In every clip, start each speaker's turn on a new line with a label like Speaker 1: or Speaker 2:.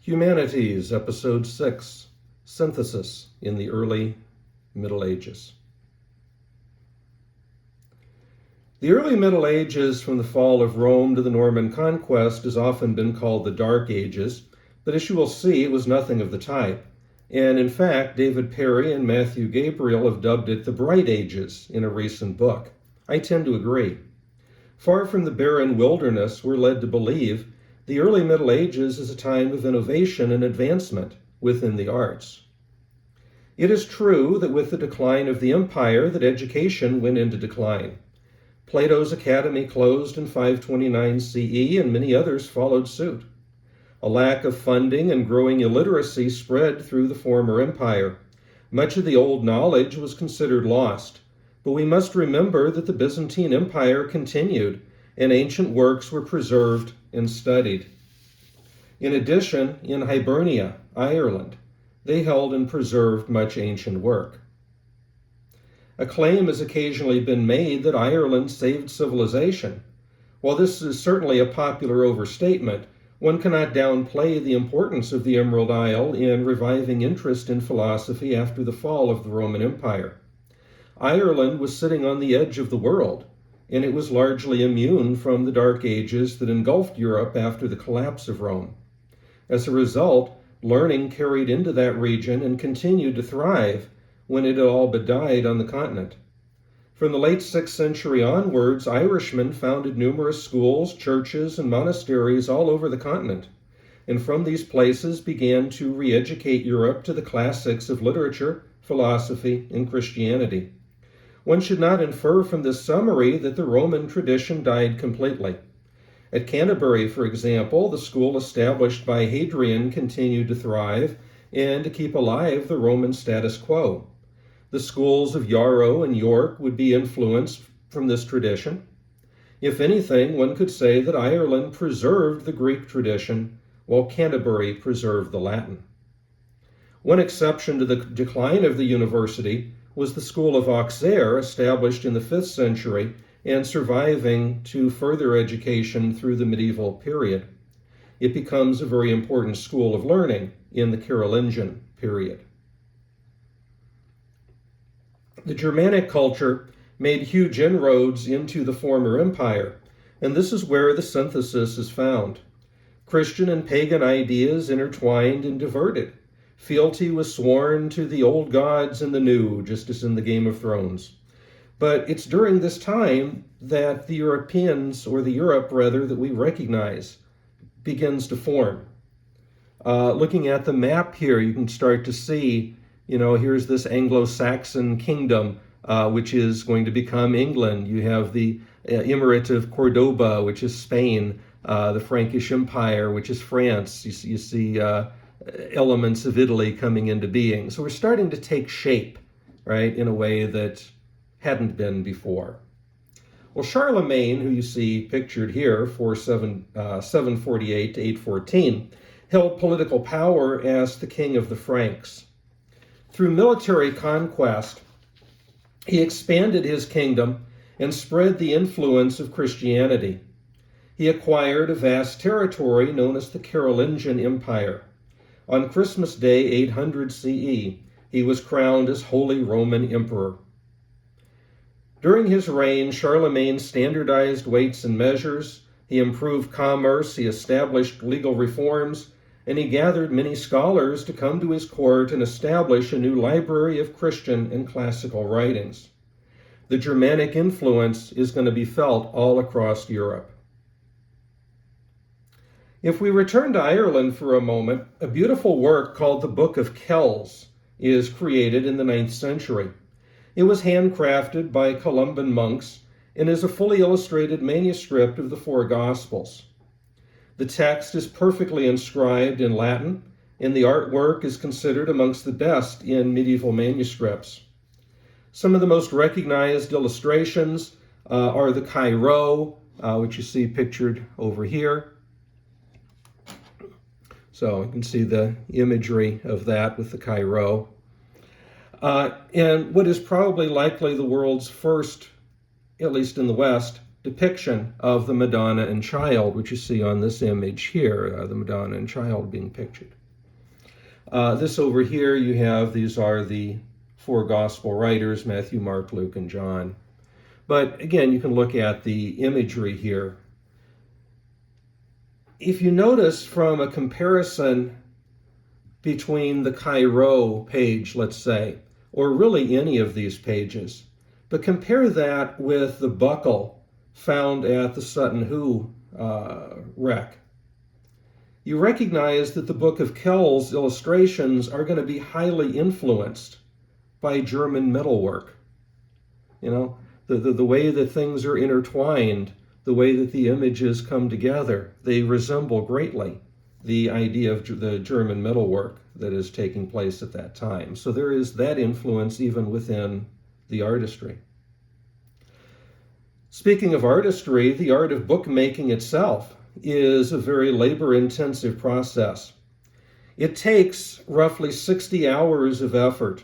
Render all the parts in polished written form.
Speaker 1: Humanities, Episode 6, Synthesis in the Early Middle Ages. The early Middle Ages, from the fall of Rome to the Norman Conquest, has often been called the Dark Ages, but as you will see, it was nothing of the type. And in fact, David Perry and Matthew Gabriel have dubbed it the Bright Ages in a recent book. I tend to agree. Far from the barren wilderness, we're led to believe the early Middle Ages is a time of innovation and advancement within the arts. It is true that with the decline of the empire, that education went into decline. Plato's academy closed in 529 CE, and many others followed suit. A lack of funding and growing illiteracy spread through the former empire. Much of the old knowledge was considered lost, but we must remember that the Byzantine Empire continued, and ancient works were preserved and studied. In addition, in Hibernia, Ireland, they held and preserved much ancient work. A claim has occasionally been made that Ireland saved civilization. While this is certainly a popular overstatement, one cannot downplay the importance of the Emerald Isle in reviving interest in philosophy after the fall of the Roman Empire. Ireland was sitting on the edge of the world, and it was largely immune from the Dark Ages that engulfed Europe after the collapse of Rome. As a result, learning carried into that region and continued to thrive when it had all but died on the continent. From the late 6th century onwards, Irishmen founded numerous schools, churches, and monasteries all over the continent, and from these places began to re-educate Europe to the classics of literature, philosophy, and Christianity. One should not infer from this summary that the Roman tradition died completely. At Canterbury, for example, the school established by Hadrian continued to thrive and to keep alive the Roman status quo. The schools of Yarrow and York would be influenced from this tradition. If anything, one could say that Ireland preserved the Greek tradition, while Canterbury preserved the Latin. One exception to the decline of the university was the school of Auxerre, established in the 5th century and surviving to further education through the medieval period. It becomes a very important school of learning in the Carolingian period. The Germanic culture made huge inroads into the former empire, and this is where the synthesis is found. Christian and pagan ideas intertwined and diverted. Fealty was sworn to the old gods and the new, just as in the Game of Thrones. But it's during this time that the Europeans, or the Europe rather, that we recognize begins to form. Looking at the map here, you can start to see, here's this Anglo-Saxon kingdom, which is going to become England. You have the Emirate of Cordoba, which is Spain, the Frankish Empire, which is France. You see elements of Italy coming into being. So we're starting to take shape, right, in a way that hadn't been before. Well, Charlemagne, who you see pictured here, 748 to 814, held political power as the king of the Franks. Through military conquest, he expanded his kingdom and spread the influence of Christianity. He acquired a vast territory known as the Carolingian Empire. On Christmas Day, 800 CE, he was crowned as Holy Roman Emperor. During his reign, Charlemagne standardized weights and measures, he improved commerce, he established legal reforms, and he gathered many scholars to come to his court and establish a new library of Christian and classical writings. The Germanic influence is going to be felt all across Europe. If we return to Ireland for a moment, a beautiful work called the Book of Kells is created in the 9th century. It was handcrafted by Columban monks and is a fully illustrated manuscript of the 4 Gospels. The text is perfectly inscribed in Latin, and the artwork is considered amongst the best in medieval manuscripts. Some of the most recognized illustrations are the Chi-Rho, which you see pictured over here. So you can see the imagery of that with the Chi-Rho. And what is probably likely the world's first, at least in the West, depiction of the Madonna and Child, which you see on this image here, the Madonna and Child being pictured. This over here, you have, these are the four gospel writers, Matthew, Mark, Luke, and John. But again, you can look at the imagery here. If you notice from a comparison between the Cairo page, let's say, or really any of these pages, but compare that with the buckle found at the Sutton Hoo wreck, you recognize that the Book of Kells illustrations are going to be highly influenced by German metalwork. You know, the way that things are intertwined, the way that the images come together, they resemble greatly the idea of the German metalwork that is taking place at that time. So there is that influence even within the artistry. Speaking of artistry, the art of bookmaking itself is a very labor-intensive process. It takes roughly 60 hours of effort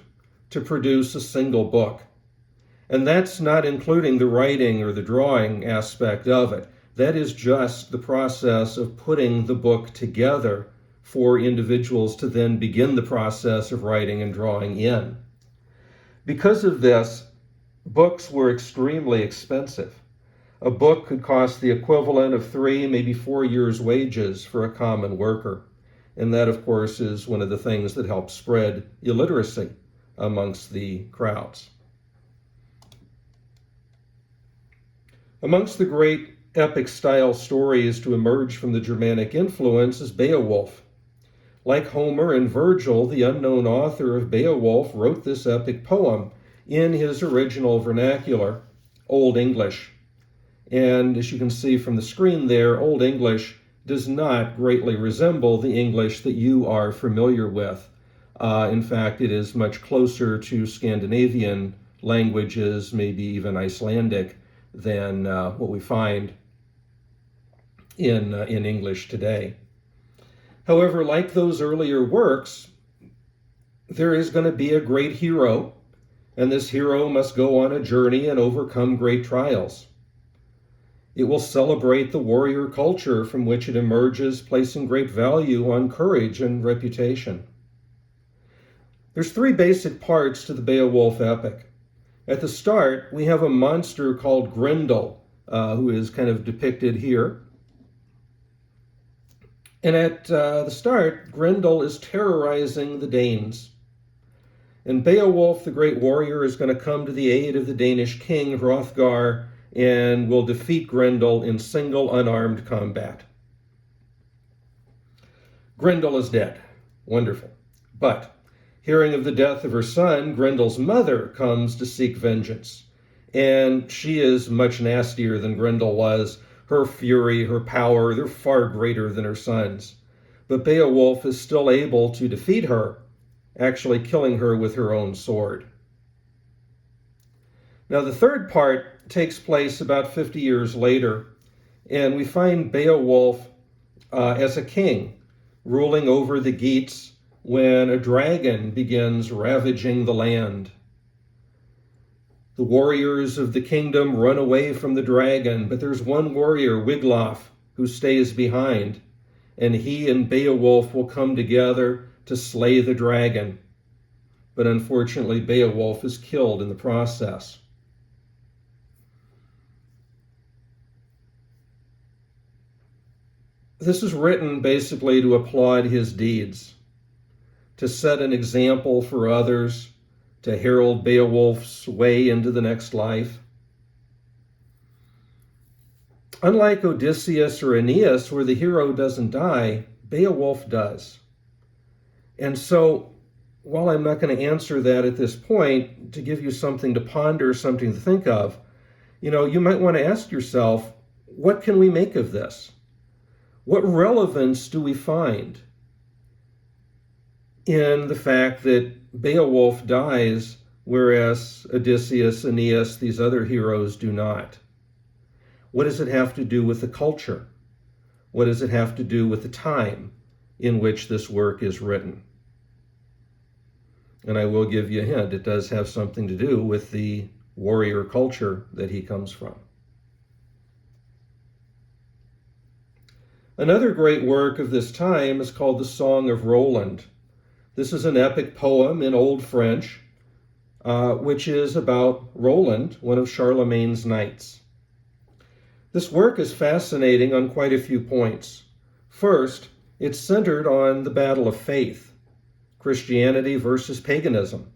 Speaker 1: to produce a single book. And that's not including the writing or the drawing aspect of it. That is just the process of putting the book together for individuals to then begin the process of writing and drawing in. Because of this, books were extremely expensive. A book could cost the equivalent of 3, maybe 4 years' wages for a common worker. And that, of course, is one of the things that helps spread illiteracy amongst the crowds. Amongst the great epic-style stories to emerge from the Germanic influence is Beowulf. Like Homer and Virgil, the unknown author of Beowulf wrote this epic poem in his original vernacular, Old English. And as you can see from the screen there, Old English does not greatly resemble the English that you are familiar with. In fact, it is much closer to Scandinavian languages, maybe even Icelandic, than what we find in English today. However, like those earlier works, there is going to be a great hero, and this hero must go on a journey and overcome great trials. It will celebrate the warrior culture from which it emerges, placing great value on courage and reputation. There's 3 basic parts to the Beowulf epic. At the start, we have a monster called Grendel, who is kind of depicted here. And at the start, Grendel is terrorizing the Danes. And Beowulf, the great warrior, is going to come to the aid of the Danish king, Hrothgar, and will defeat Grendel in single unarmed combat. Grendel is dead. Wonderful. But hearing of the death of her son, Grendel's mother comes to seek vengeance. And she is much nastier than Grendel was. Her fury, her power, they're far greater than her son's. But Beowulf is still able to defeat her, actually killing her with her own sword. Now, the third part takes place about 50 years later, and we find Beowulf as a king, ruling over the Geats when a dragon begins ravaging the land. The warriors of the kingdom run away from the dragon, but there's one warrior, Wiglaf, who stays behind, and he and Beowulf will come together to slay the dragon. But unfortunately, Beowulf is killed in the process. This is written basically to applaud his deeds, to set an example for others, to herald Beowulf's way into the next life. Unlike Odysseus or Aeneas, where the hero doesn't die, Beowulf does. And so, while I'm not going to answer that at this point, to give you something to ponder, something to think of, you might want to ask yourself, what can we make of this? What relevance do we find in the fact that Beowulf dies, whereas Odysseus, Aeneas, these other heroes do not? What does it have to do with the culture? What does it have to do with the time in which this work is written? And I will give you a hint, it does have something to do with the warrior culture that he comes from. Another great work of this time is called the Song of Roland. This is an epic poem in Old French, which is about Roland, one of Charlemagne's knights. This work is fascinating on quite a few points. First, it's centered on the battle of faith, Christianity versus paganism,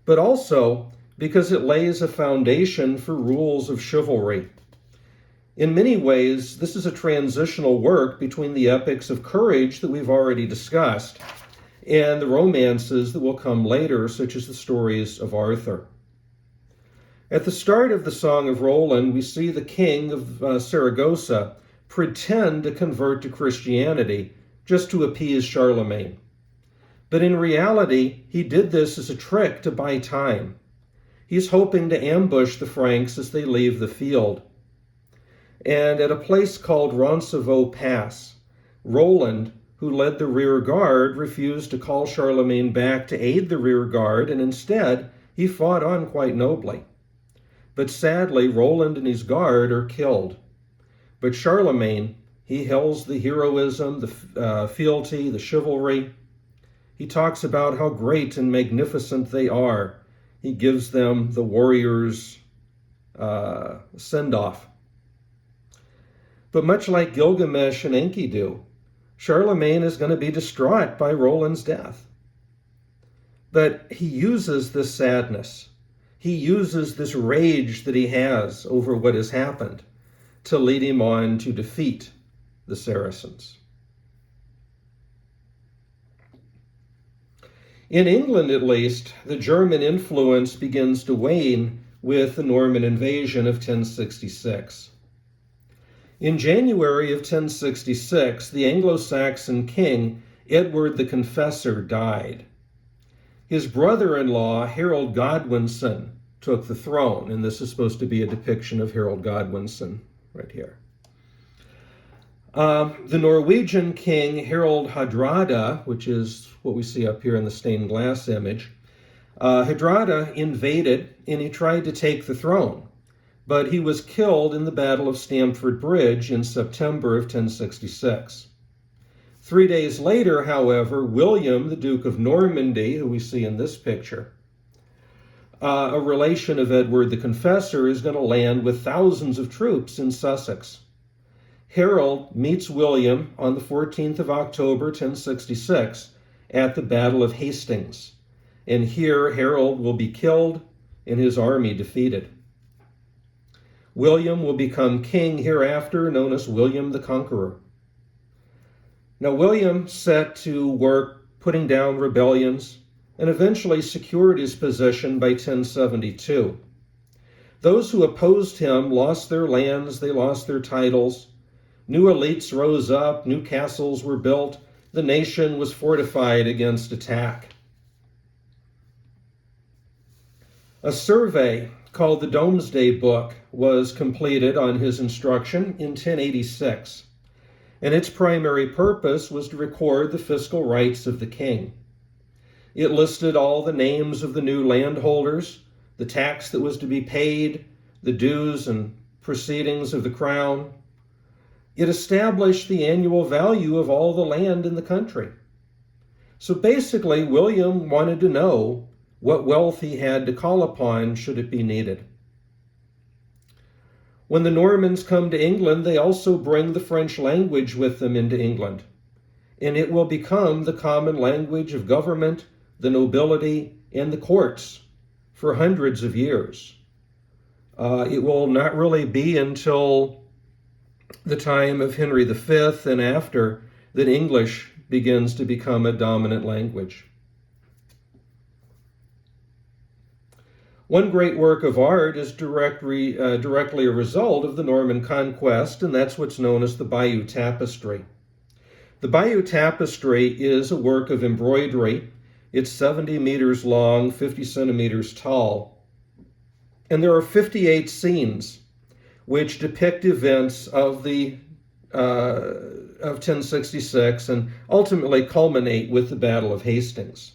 Speaker 1: but also because it lays a foundation for rules of chivalry. In many ways, this is a transitional work between the epics of courage that we've already discussed and the romances that will come later, such as the stories of Arthur. At the start of the Song of Roland, we see the king of Saragossa pretend to convert to Christianity just to appease Charlemagne. But in reality, he did this as a trick to buy time. He's hoping to ambush the Franks as they leave the field. And at a place called Roncevaux Pass, Roland, who led the rear guard, refused to call Charlemagne back to aid the rear guard, and instead he fought on quite nobly. But sadly, Roland and his guard are killed. But Charlemagne, he hails the heroism, the fealty, the chivalry. He talks about how great and magnificent they are. He gives them the warrior's send-off. But much like Gilgamesh and Enkidu, Charlemagne is going to be distraught by Roland's death. But he uses this sadness. He uses this rage that he has over what has happened to lead him on to defeat the Saracens. In England, at least, the German influence begins to wane with the Norman invasion of 1066. In January of 1066, the Anglo-Saxon king, Edward the Confessor, died. His brother-in-law, Harold Godwinson, took the throne, and this is supposed to be a depiction of Harold Godwinson right here. The Norwegian king, Harald Hardrada, which is what we see up here in the stained glass image, Hardrada invaded and he tried to take the throne, but he was killed in the Battle of Stamford Bridge in September of 1066. 3 days later, however, William, the Duke of Normandy, who we see in this picture, a relation of Edward the Confessor, is going to land with thousands of troops in Sussex. Harold meets William on the 14th of October, 1066, at the Battle of Hastings. And here Harold will be killed and his army defeated. William will become king hereafter, known as William the Conqueror. Now, William set to work putting down rebellions and eventually secured his position by 1072. Those who opposed him lost their lands, they lost their titles. New elites rose up, new castles were built. The nation was fortified against attack. A survey called the Domesday Book was completed on his instruction in 1086, and its primary purpose was to record the fiscal rights of the king. It listed all the names of the new landholders, the tax that was to be paid, the dues and proceedings of the crown. It established the annual value of all the land in the country. So basically, William wanted to know what wealth he had to call upon should it be needed. When the Normans come to England, they also bring the French language with them into England, and it will become the common language of government, the nobility, and the courts for hundreds of years. It will not really be until the time of Henry V and after that English begins to become a dominant language. One great work of art is directly a result of the Norman Conquest, and that's what's known as the Bayeux Tapestry. The Bayeux Tapestry is a work of embroidery. It's 70 meters long, 50 centimeters tall, and there are 58 scenes which depict events of 1066 and ultimately culminate with the Battle of Hastings.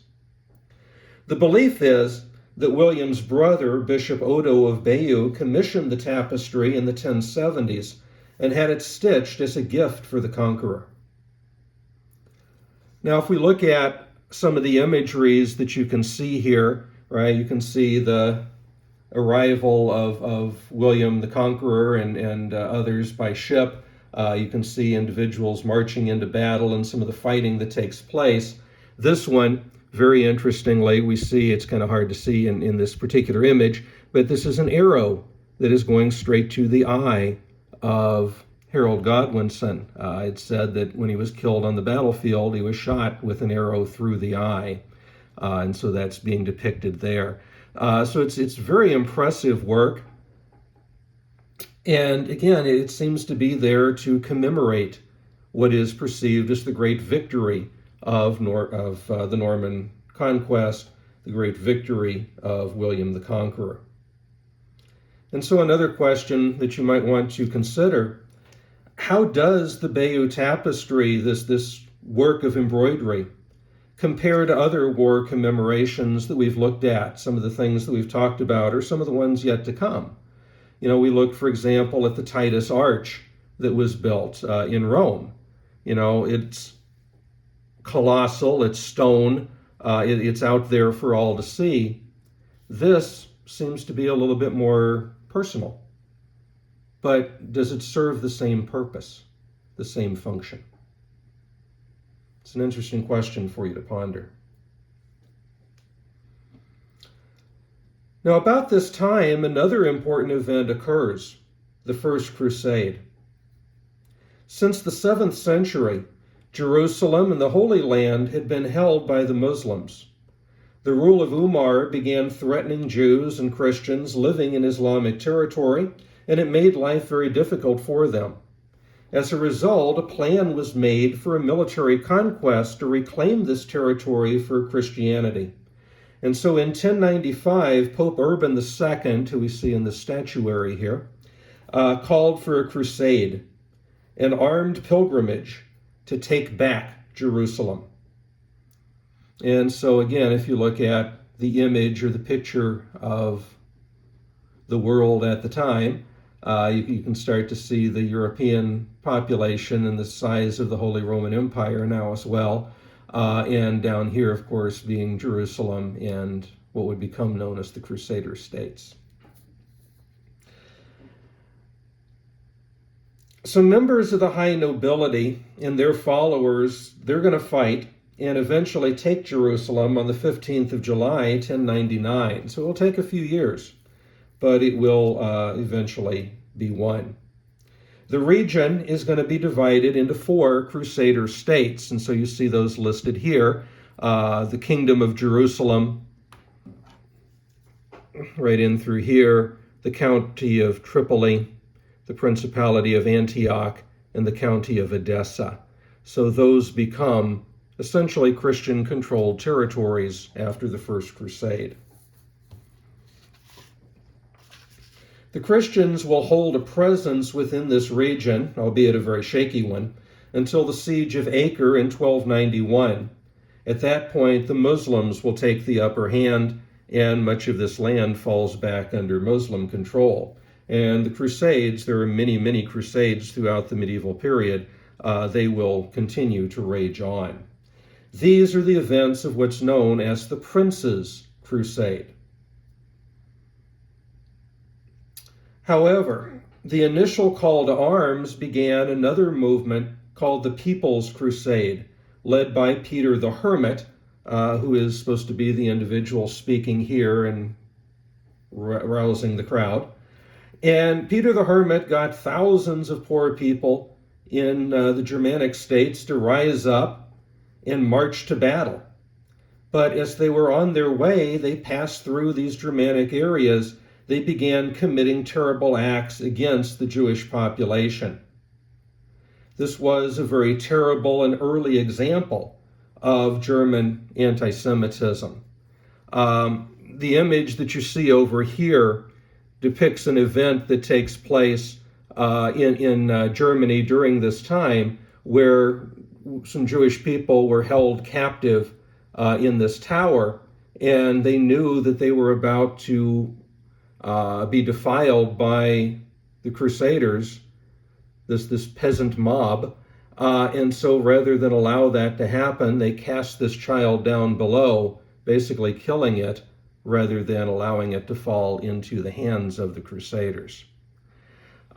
Speaker 1: The belief is that William's brother, Bishop Odo of Bayeux, commissioned the tapestry in the 1070s and had it stitched as a gift for the conqueror. Now, if we look at some of the imageries that you can see here, right, you can see the arrival of William the Conqueror and others by ship. You can see individuals marching into battle and some of the fighting that takes place. This one, very interestingly, we see, it's kind of hard to see in this particular image, but this is an arrow that is going straight to the eye of Harold Godwinson. It said that when he was killed on the battlefield, he was shot with an arrow through the eye. And so that's being depicted there. So it's very impressive work. And again, it seems to be there to commemorate what is perceived as the great victory of the Norman Conquest, the great victory of William the Conqueror. And so another question that you might want to consider, how does the Bayeux Tapestry, this work of embroidery, compare to other war commemorations that we've looked at, some of the things that we've talked about, or some of the ones yet to come? You know, we looked, for example, at the Titus Arch that was built in Rome. You know, it's colossal, it's stone, it's out there for all to see. This seems to be a little bit more personal. But does it serve the same purpose, the same function? It's an interesting question for you to ponder. Now, about this time, another important event occurs, the First Crusade. Since the 7th century, Jerusalem and the Holy Land had been held by the Muslims. The rule of Umar began threatening Jews and Christians living in Islamic territory, and it made life very difficult for them. As a result, a plan was made for a military conquest to reclaim this territory for Christianity. And so in 1095, Pope Urban II, who we see in the statuary here, called for a crusade, an armed pilgrimage to take back Jerusalem. And so again, if you look at the image or the picture of the world at the time, you can start to see the European population and the size of the Holy Roman Empire now as well. And down here, of course, being Jerusalem and what would become known as the Crusader states. So members of the high nobility and their followers, they're going to fight and eventually take Jerusalem on the 15th of July, 1099. So it will take a few years, but it will eventually be won. The region is going to be divided into 4 Crusader states, and so you see those listed here. The Kingdom of Jerusalem, right in through here, the County of Tripoli, the Principality of Antioch, and the County of Edessa. So those become essentially Christian-controlled territories after the First Crusade. The Christians will hold a presence within this region, albeit a very shaky one, until the Siege of Acre in 1291. At that point, the Muslims will take the upper hand, and much of this land falls back under Muslim control. And the Crusades, there are many, many Crusades throughout the medieval period, they will continue to rage on. These are the events of what's known as the Prince's Crusade. However, the initial call to arms began another movement called the People's Crusade, led by Peter the Hermit, who is supposed to be the individual speaking here and rousing the crowd. And Peter the Hermit got thousands of poor people in the Germanic states to rise up and march to battle. But as they were on their way, they passed through these Germanic areas. They began committing terrible acts against the Jewish population. This was a very terrible and early example of German anti-Semitism. The image that you see over here depicts an event that takes place in Germany during this time, where some Jewish people were held captive in this tower, and they knew that they were about to be defiled by the Crusaders, this peasant mob. And so rather than allow that to happen, they cast this child down below, basically killing it, rather than allowing it to fall into the hands of the Crusaders.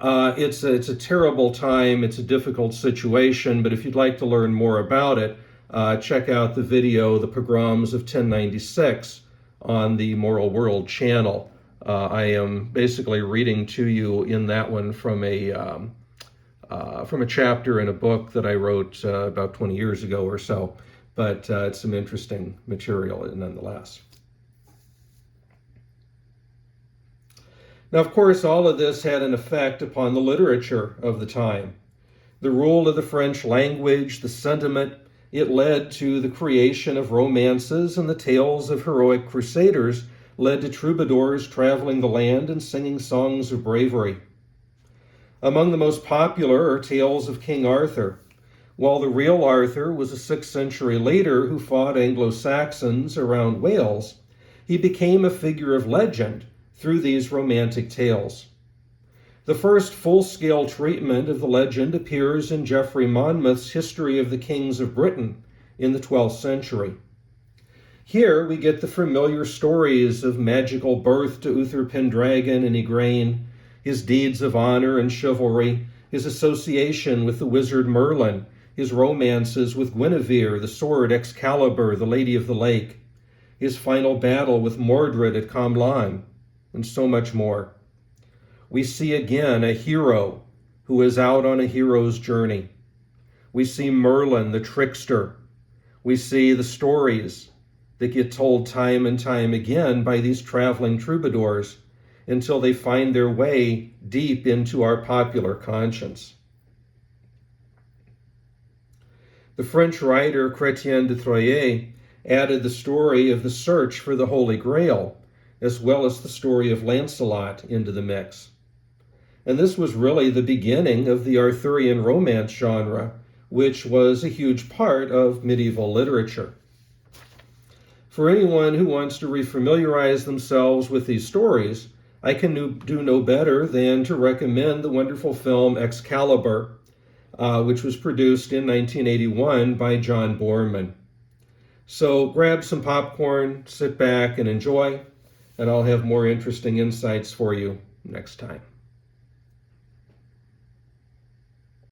Speaker 1: It's a terrible time. It's a difficult situation, but if you'd like to learn more about it, check out the video, The Pogroms of 1096, on the Moral World channel. I am basically reading to you in that one from a chapter in a book that I wrote about 20 years ago or so, but it's some interesting material nonetheless. Now, of course, all of this had an effect upon the literature of the time. The rule of the French language, the sentiment, it led to the creation of romances, and the tales of heroic crusaders led to troubadours traveling the land and singing songs of bravery. Among the most popular are tales of King Arthur. While the real Arthur was a 6th century later who fought Anglo-Saxons around Wales, he became a figure of legend through these romantic tales. The first full-scale treatment of the legend appears in Geoffrey Monmouth's History of the Kings of Britain in the 12th century. Here we get the familiar stories of magical birth to Uther Pendragon and Igraine, his deeds of honor and chivalry, his association with the wizard Merlin, his romances with Guinevere, the sword Excalibur, the Lady of the Lake, his final battle with Mordred at Camlan, and so much more. We see again a hero who is out on a hero's journey. We see Merlin, the trickster. We see the stories that get told time and time again by these traveling troubadours until they find their way deep into our popular conscience. The French writer Chrétien de Troyes added the story of the search for the Holy Grail, as well as the story of Lancelot, into the mix. And this was really the beginning of the Arthurian romance genre, which was a huge part of medieval literature. For anyone who wants to refamiliarize themselves with these stories, I can do no better than to recommend the wonderful film Excalibur, which was produced in 1981 by John Boorman. So grab some popcorn, sit back and enjoy, and I'll have more interesting insights for you next time.